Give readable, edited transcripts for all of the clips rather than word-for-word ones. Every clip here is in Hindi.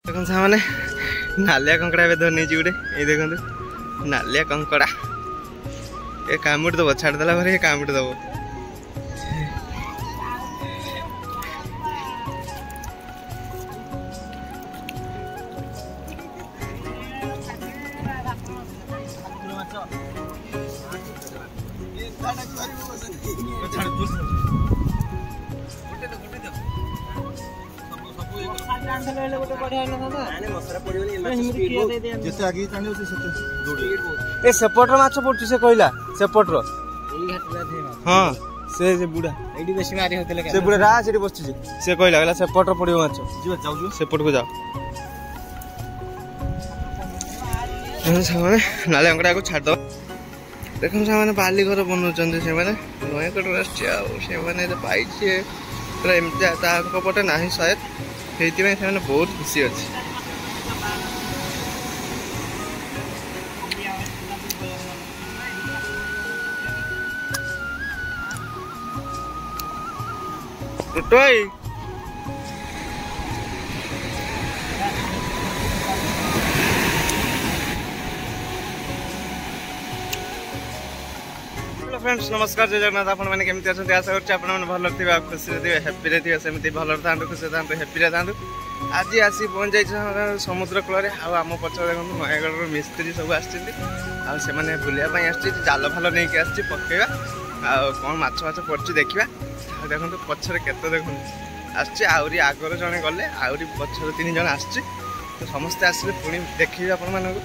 देखो सामने नालिया कंकड़ा धर नहीं गोटे ये देखो नालिया कंकड़ा ये कामुड़ दब छाड़देला ये कामुड़ दब सेपटर माछ पड़ू से कहला सेपटर हाँ से बुढ़ा से बुढ़ा रा से बस से कहला सेपटर पड़ो माछ सेपट को जाओ नाले अंकड़ा को छाड़ दो देख से बाली घर बनाऊँ से नयगढ़ पाई पूरा एमती पटे ना शायद से बहुत खुशी अच्छे टुटोई फ्रेंड्स नमस्कार जय जगन्नाथ आपण मैंने केमती अच्छा आशा करते भल थे खुशी थे हैप्पी थे सेमती भल था खुशी था हैप्पी था आज आसी पहुँच जाए समुद्र कूल आम पचर देखो नयगढ़ मिस्त्री सब आसने बुलायापी आल फाल नहीं आसी पकेवा कौन माछ पड़ी देखा देखो पचर केत देखो आसरी आगर जड़े गले आहरी पचर 3 जन आस समस्ते आसले पुणी देखिए आपण मानक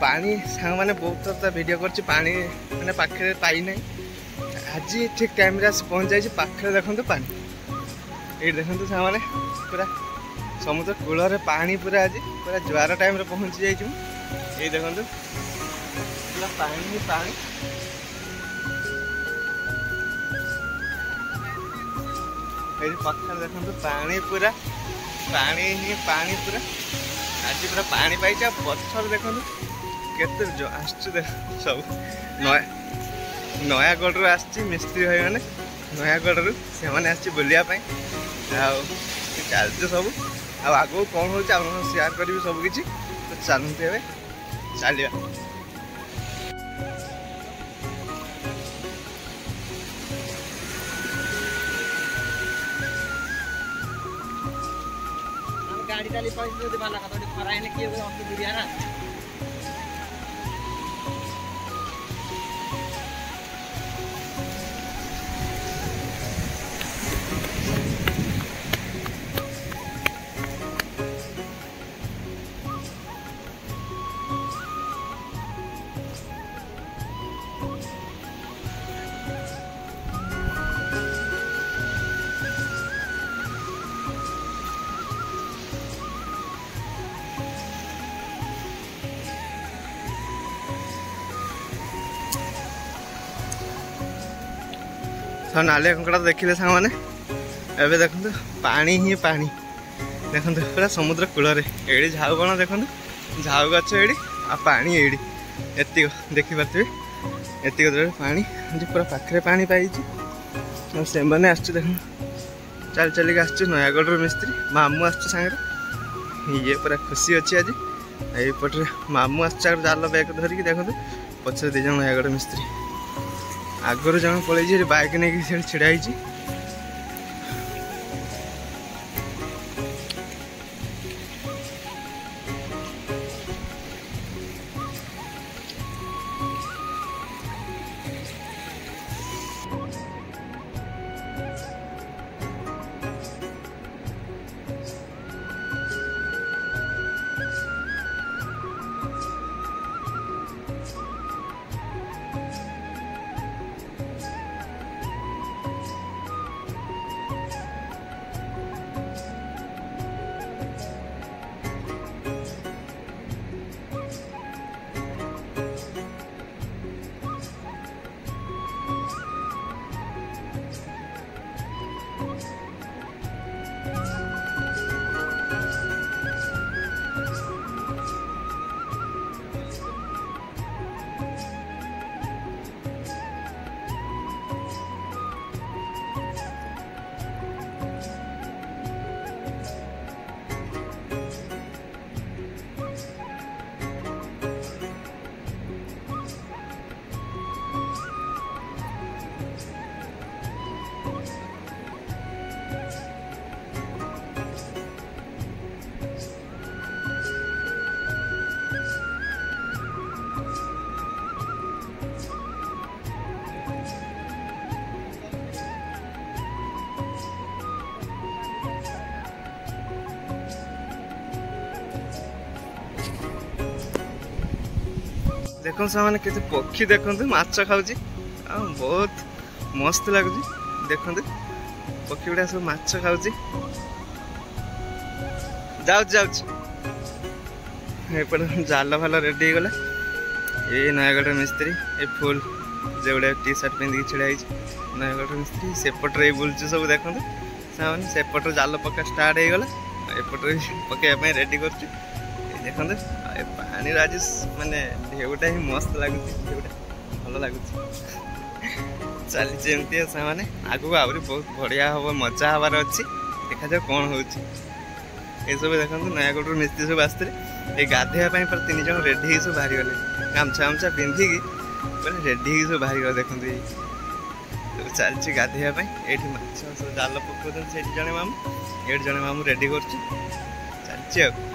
पानी सांग मैंने बहुत थर वीडियो कर पानी मैंने पाखे पाई ना आज ठीक टाइम आस पहुँच जाए पाखे देखो पानी ये देखो सांग मैंने पूरा समुद्र कूल पानी पूरा आज पूरा ज्वार टाइम पहुँची जाइए ये देखो पूरा पानी ही पानी पाखे देखो पानी पूरा पानी ही पानी पूरा आज पूरा पानी पाई पत्थर देखो केते सब नयागढ़ आस मिस्त्री भाई मैंने नयागढ़ से बुलायापी चलते सब आग कौन हो सेयार करी सब किसी तो चलते चलिए गाड़ी डाली पैसे बाला का खरा किए दुरिया ना सब नालिया कंकड़ा देखिले सांग मैंने एवं देखो पानी ही पानी देखो पूरा समुद्र कूल ये झाऊ कौन देखो झाऊ गच ये पानी ये देखिपे एतिक दूर पानी पूरा पाखे पानी पाई से देख चल चलिक आस नयागढ़ मिस्त्री मामू आसांगे ये पूरा खुशी अच्छी आज यपटे मामू आल बैग धरिकी देखो पचर 2 जन नयागढ़ मिस्त्री आगर जन पलि बाइक नहीं छिड़ाई देखो सामने केते पक्षी देखते माछ खाऊँ बहुत मस्त लगुच देखते पक्षी गुड़ा सब माछ खाऊँ जाऊँ जाल फाल रेडी गला ये नयगढ़ मिस्त्री ये फुल जो गुड़ा टी सर्ट पिंधिक छिड़ा नयगढ़ मिस्त्री सेपटे बुलूँ सब देखते सामने सेपट जाल पका स्टार्ट हो गला एपटे पकड़ा रेडी कर देखते पानी आज माने ढेउटा ही मस्त लगुच भल लगुच चलती से आगू आहरी बहुत बढ़िया हम मजा हबार अच्छी देखा जाओ कौन हो सब देखो नयागढ़ मिस्त्री सब आसते ये गाधेवाई पर 3 जन रेडी सब बाहरी गले गामछा गामछा पिंधिकी पूरा रेडी सब बाहरी गले देखते चलती गाधेवाई ये सब जाल पकाउन से जड़े मामू ये जड़े मामू रेडी कर चलती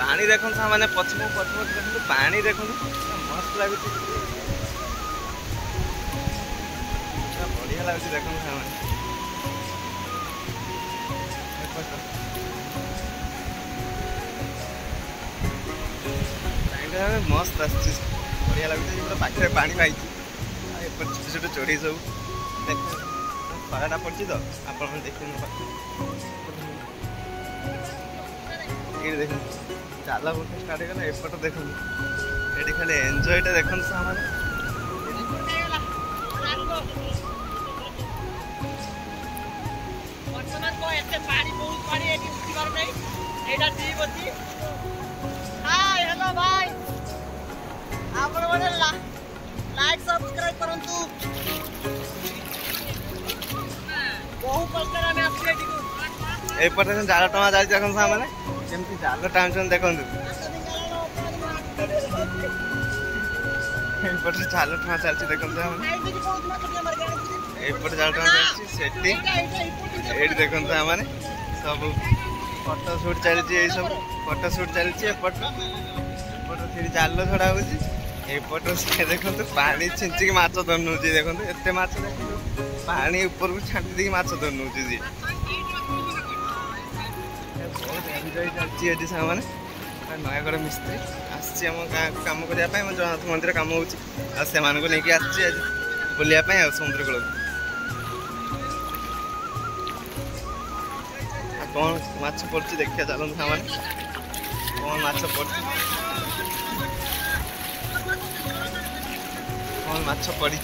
पानी देखो मैंने पछम देखो पानी देखो मस्त लगुच बढ़िया लगुच देखो मस्त आस बढ़िया लगुच पाखे पानी पाई छोट छोट चोरी सब देख खराटा पड़ी तो आप देखिए देख जाला बोट स्टार्ट हो एपट देख ये खाली एंजॉयटा देख लाइक सब्सक्राइब करंतु बहुत कष्ट में आसी एपटे जाल टमा जाए देख सामने केमती जाल टाणुन देखते जाल टमा चलती देखते एपटे जाल टमा चलती देखते मैंने सब फोटो शूट चलती सब फोटो शूट चलती एपट जाल छड़ा होपट से देखते पानी छिंचिक माछ धरनौ देखते एत माछ पानी ऊपर को छाटी दी माछ धरनौ बहुत एंजॉय चलती सामने नयगढ़ मिस्त्री आम गाँव को कम करने जगन्नाथ मंदिर कम हो लेकिन आज बुलायापी समुद्र कूल कौन माछ पड़ी देखिए चलते सामने कौन माछ पड़ी कौन माछ पड़ी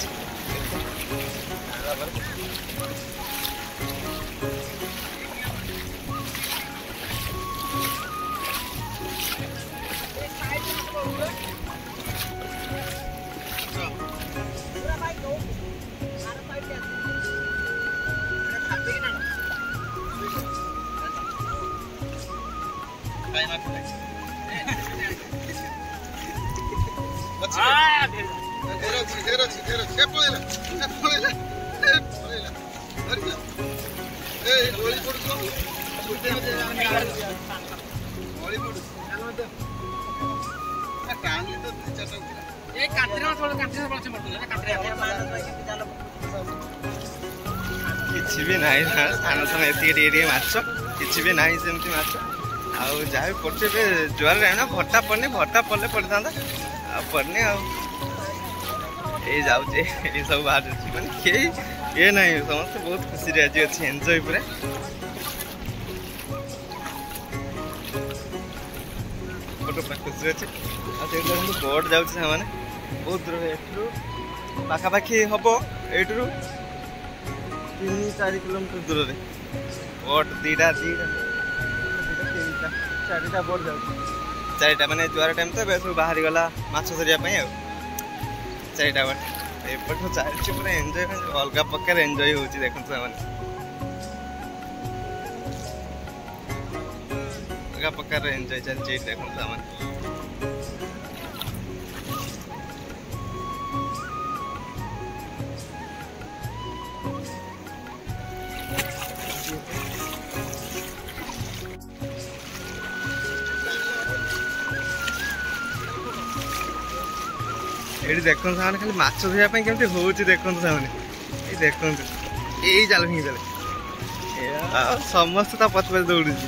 କିଛି ବି ନାହିଁ ସ୍ଥାନ ସ୍ଥାନ ଏତିକି ଟିକେ ମାଛ କିଛି ବି ନାହିଁ ସେମିତି ମାଛ ଆଉ ଯାହା ବି ପଡୁଛି ଏବେ ଜୁଆର ନା ଭଟ୍ଟା ପଡନି ଭଟ୍ଟା ପଡିଲେ ପଡିଥାନ୍ତା ଆଉ ପଡନି ଆଉ ଏଇ ଯାଉଛି ଏଇ ସବୁ ବାହାରୁଛି ମାନେ କେହି ଇଏ ନାହିଁ ସମସ୍ତେ ବହୁତ ଖୁସିରେ ଆଜି ଅଛି ଏନ୍ଜୟ ପୁରା ଖୁସି ଅଛି ଆଉ ସେଇଠି ବୋଟ୍ ଯାଉଛି ସେମାନେ ବହୁତ ଦୂର ଏଠୁ ପାଖାପାଖି ହବ ଏଇଠୁ 3-4 କିଲୋମିଟର ଦୂରରେ ବୋଟ୍ ଦିଟା ଚାରିଟା ବୋଟ୍ ଯାଉଛି ଚାରିଟା ମାନେ ଜୁଆର ଟାଇମ୍ ତ ଏବେ ସବୁ ବାହାରି ଗଲା ମାଛ ଧରିବା ପାଇଁ ଆଉ ଚାରିଟା ବୋଟ୍ ଏପଟୁ ଚାଲିଛି ପୁରା ଏନ୍ଜୟ ଅଲଗା ପ୍ରକାର ଏନ୍ଜୟ ହେଉଛି ଦେଖନ୍ତୁ ସେମାନେ ଅଲଗା ପ୍ରକାର ଏନ୍ଜୟ ଚାଲିଛି ଏଇଠି ଦେଖନ୍ତୁ ସେମାନେ ଏଠି ଦେଖନ୍ତୁ ସେମାନେ ଖାଲି ମାଛ ଧରିବା ପାଇଁ କେମିତି ହଉଛି ଦେଖନ୍ତୁ ସେମାନେ ଏଇ ଦେଖନ୍ତୁ ଏଇ ଜାଲ ଫିଙ୍ଗି ଦେଲେ ଆଉ ସମସ୍ତେ ତା ପଛ ପଛ ଦୌଡୁଛି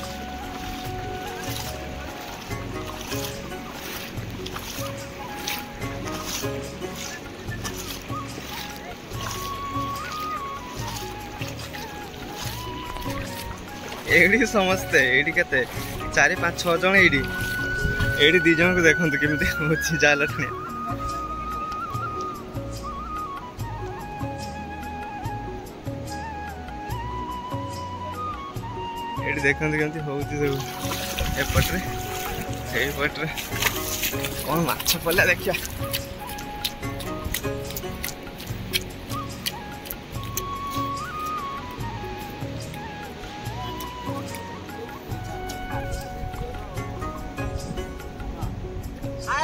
ଏଇଠି ସମସ୍ତେ ଏଇଠି କେତେ 4-5-6 ଜଣ ଏଇଠି 2 ଜଣଙ୍କୁ ଦେଖନ୍ତୁ କେମିତି ହଉଛି ଜାଲ ଟାଣିଆ ଏଠି ଦେଖନ୍ତୁ କେମିତି ହଉଛି ସବୁ ଏପଟରେ ସେଇପଟରେ କଣ ମାଛ ପଡ଼ିଲା ଦେଖିବା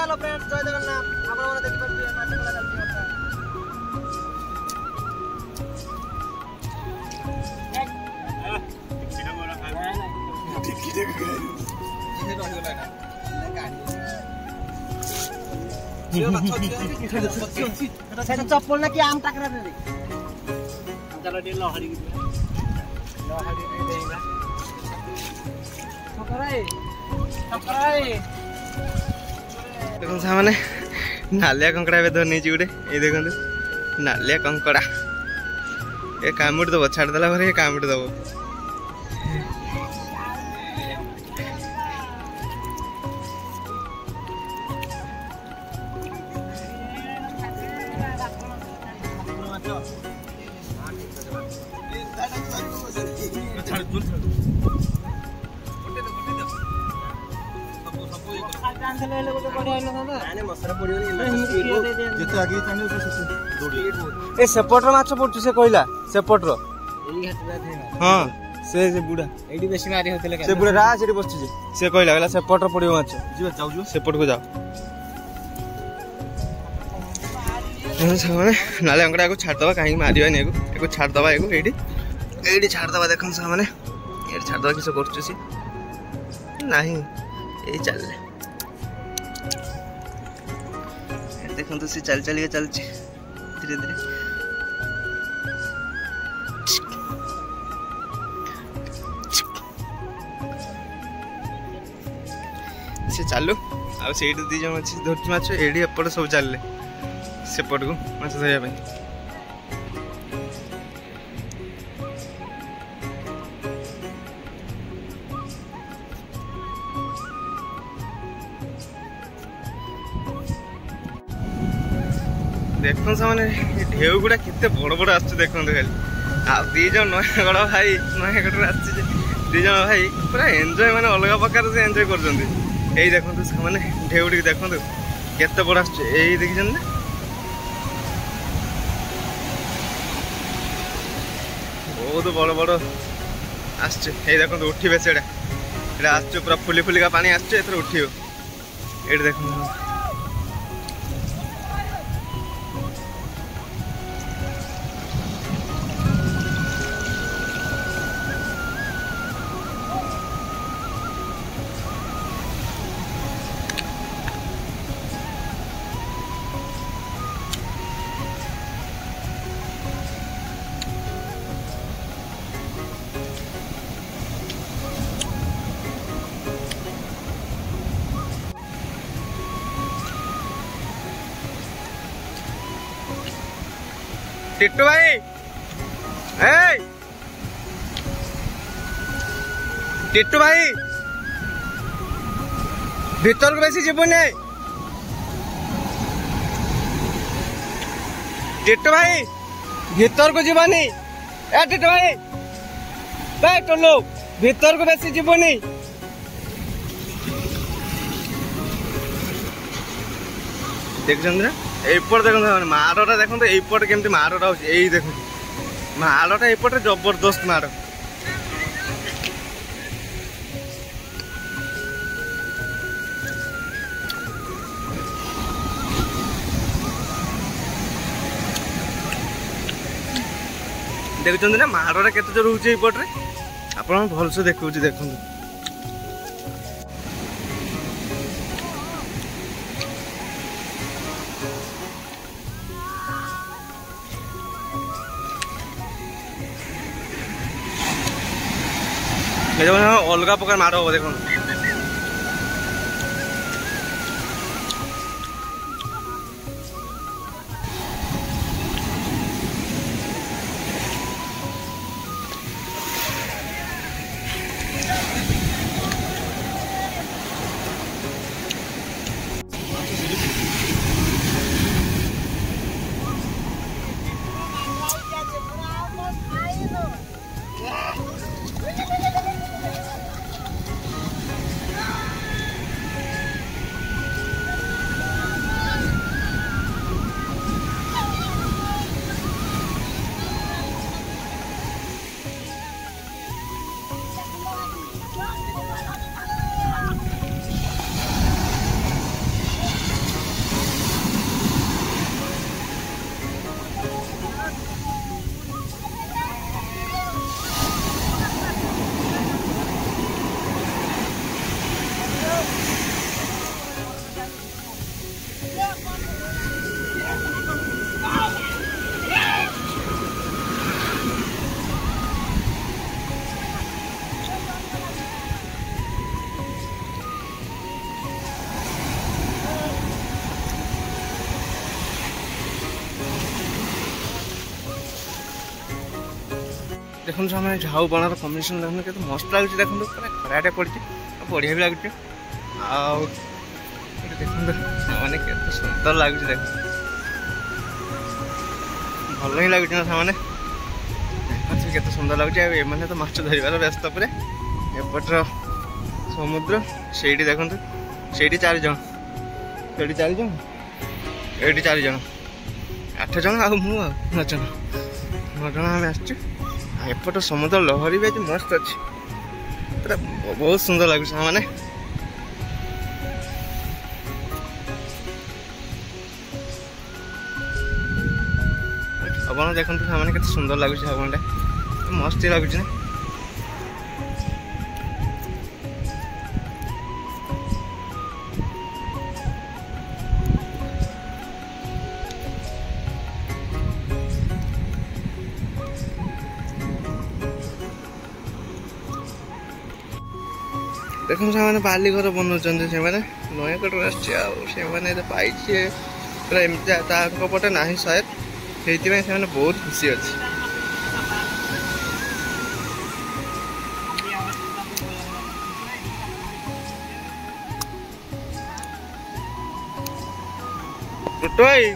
हेलो फ्रेंड्स जय जगन्नाथ आपण माने देखि पारबे माछ पला चालची होता चप्पल ना कि आम टाकरा दे चलो डी लहड़ी की लहड़ी देइबा ठकराई देखो सामने नालिया कंकड़ा ए धर नहीं गोटे ये देखो नालिया कंकड़ा ये कामुड़ दब छाड़देला ये कामुड़ दब सेपटर माछ पड़ू से कहला सेपटर हाँ से बुढ़ा एडी बेसी मारी होतले से बुढ़ा रा सेठी बसछि से कहला कहला सेपटर पड़ियो माछ जाऊ सेपट को जाओ सामने नाले अंकड़ा को छाड़ दबा कहीं मारियो ने एको छाड़ दबा एको एडी छाड़ दबा देखन सामने एडी छाड़ दबा किसे करछु से नहीं ए चल देखो तो से चल के चलছে धीरे धीरे से चालू आ सेठी 2 जण अछि धरती माछ एडी एपट सब चलले सेपट को माछ धरिया ପାଇଁ देखो सामने ढेउ गुड़ा केते बड़ बड़ आछे देखो खाली आ 2 जण नयगड़ भाई नयगड़ आछे 2 जण भाई पूरा एंजॉय माने अलग प्रकार से एंजॉय करजंदी एई देखो सामने ढेउ डी देखो केते बड़ आछे एई देखिजन ना बहुत बड़ बड़ आछे एई देखो उठिबे सेडा এটা আসছে পুরা ফুলি ফুলিকা পানি আসছে এথর উঠিও এটি দেখুন टिट्टू भाई टिट्टू भाई भीतर को बेसी जीवन टिट्टू भाई भीतर को जीवनी टिट्टू भाई टोलो भीतर को बेसी जीवनी देखते ना এইপট দেখুন মাড়টা দেখুন তো এইপটে কেমতি মাড়টা হচ্ছে এই দেখুন মাড়টা এইপটে জবরদস্ত মাড় দেখুছেন না মাড়টা কেতে জোর হচ্ছে এইপটে আপনার ভালসে দেখুছি দেখুন अलग प्रकार माड़ हम देखो देखो आम झाऊ बणार कम्बिनेसन देखो के मस्त लगे देखो पूरा खराटे पड़ी बढ़िया भी लगे देखो मैंने के सुंदर लगे देख भल ही लगे ना के सुंदर लगे मैंने तो माछ धरवार व्यस्त पे एपटर समुद्र से देखो से 4 जन से 4 जन ये 4 जन 8 जन आ 9 जन आम आसचु एपट समुद्र लहरी भी आज मस्त अच्छी पूरा बहुत सुंदर लगे मैंने अपन देखते मैंने के सुंदर लगुच हवन मस्त ही लगुच ना देखो से बाली घर बनाऊँ से नयकट आसने पाई पूरा एमती पटे ना शायद से बहुत खुशी अच्छी टोटोई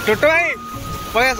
टोटो भाई पळय आस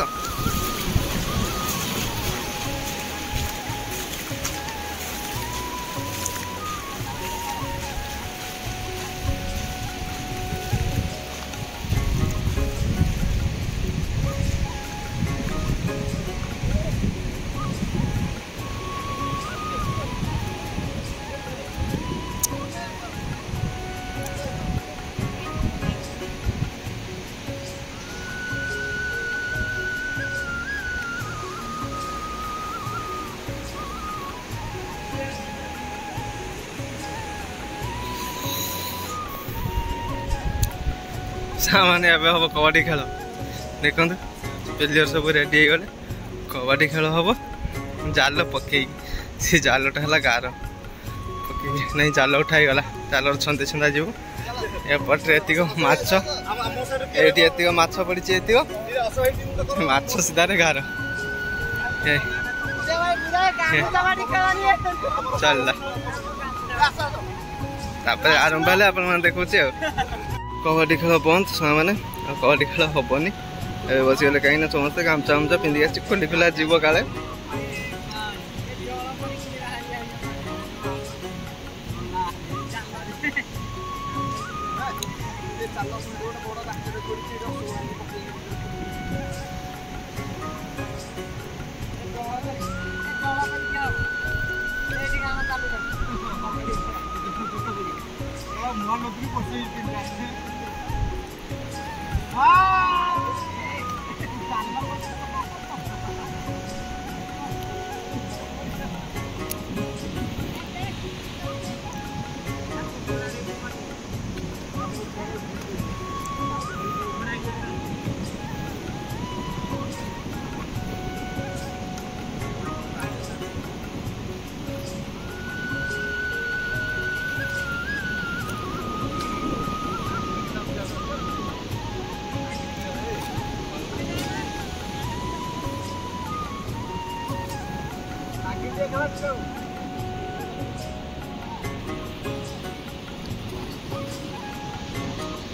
सामान्य एवं हम कबड्डी खेल देखो प्लेयर सब रेडी हो गले कबड्डी खेल हम जाल पकई से जालटा है गार पकई नहीं जाल उठाईगला जाल छंदे छंदा जीव एपटे एतिक माछ ये माछ पड़ी माछ सीधारे गार चलला आरंभ हेल्ले आप देखा कबड्डी खेल बंद मैंने कबड्डी खेल हेनी बसगले कहीं समस्त गामचा गामचा पिंधि आसी खोली खोला जीव काले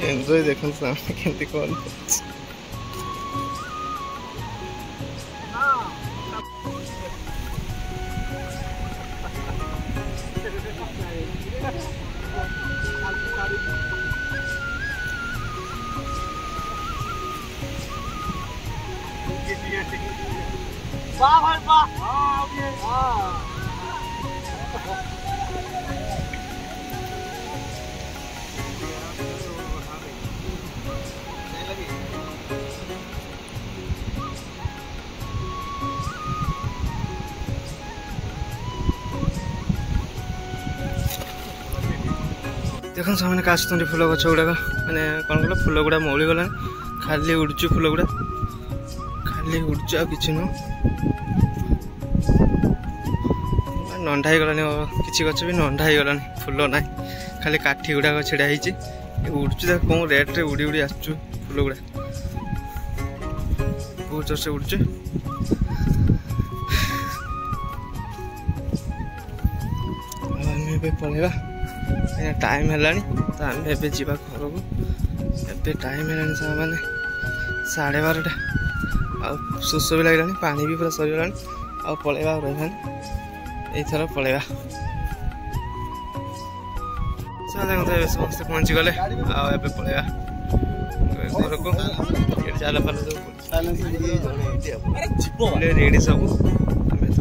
एंजॉय देखो सामने केमती कौन वाह भाई वाह हां देखो सामने काशुंदी फूल गछ गुड़ाक मैंने कौन कल फूल गुड़ा मौली गला खाली उड़ू फूल गुड़ा खाली उड़ू आ कि नुह नंढा हो गलानी किसी गच भी नंढा हो गलानी फूल ना खाली काठी गुड़ाक छिड़ा उड़ू देख कौन रेट्रे उड़ी उड़ी आसु फूल गुड़ा बहुत जोर से उड़ू पलैया टाइम है तो आम ए जा घर को ए टाइम है मैंने 12:30 आ शोष भी लगे पानी भी पूरा सरीगला आ पलैया रही यथर पलैया समस्त पहुँची गले पलैया घर को जाल फाल रेडी सब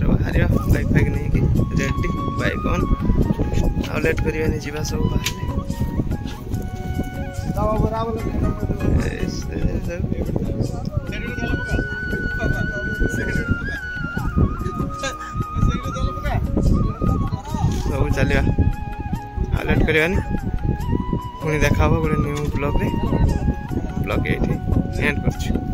बाहर बाइक फाइक नहीं कि रेडी बाइक ऑन आ लेट करिए जीवा सब बाहर କରିବାନି ପୁଣି ଦେଖା ହେବ ଗୋଟେ ନ୍ୟୁ ବ୍ଲଗ୍ରେ ବ୍ଲଗ୍ ଏଇଠି ଏଣ୍ଡ କରୁଛୁ।